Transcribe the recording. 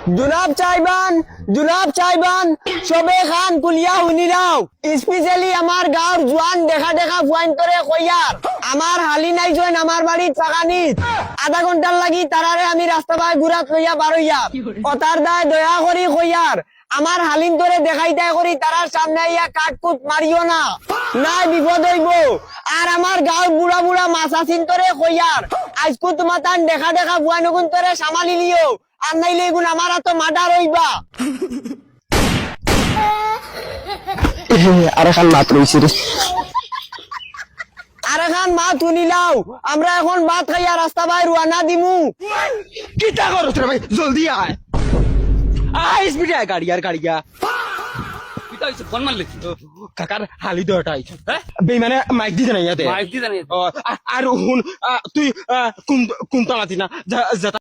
জুনাব চাইবান সবে খান কুলিয়া শুনি নাও স্পেশালি আমার গাঁৱৰ জোয়ান দেখা ফুয়াইন করে কইয়ার আমার হালি নাই জয়েন আমার বাড়িত ফাঁকানিত আধা ঘন্টার লাগি তারারে আমি রাস্তা বাই ঘুরাত লইয়া বারইয়া কথার দায় দয়া করি কইয়ার আমার হালিন তোরে দেখাইতে করি তারার সামনে ইয়া কাটকুট মারিও না নাই বিপদ হইব আর আমার গাঁৱৰ বুড়া বুড়া মাছাচিন তোরে কইয়ার আজকু তোমার তান দেখা ফুয়াইনগুন তোরে সামালি লিও আর নাইলে এগুন আমার তো মার্ডার হইবা আর খান মাত রইছে রে আর খান মাত শুনিলাও আমরা এখন ভাত খাইয়া রাস্তা বাই রওনা দিমু কিটা করছ রে ভাই জলদি আয় স্পিডে আয় গাড়িয়া কিটা হইছে ফোন মারলি কাকার হালি দটা আইছ বেমানে মাইক দিতে নাই ইয়াতে মাইক দি জানি আর হুন তুই কোন তালাতি না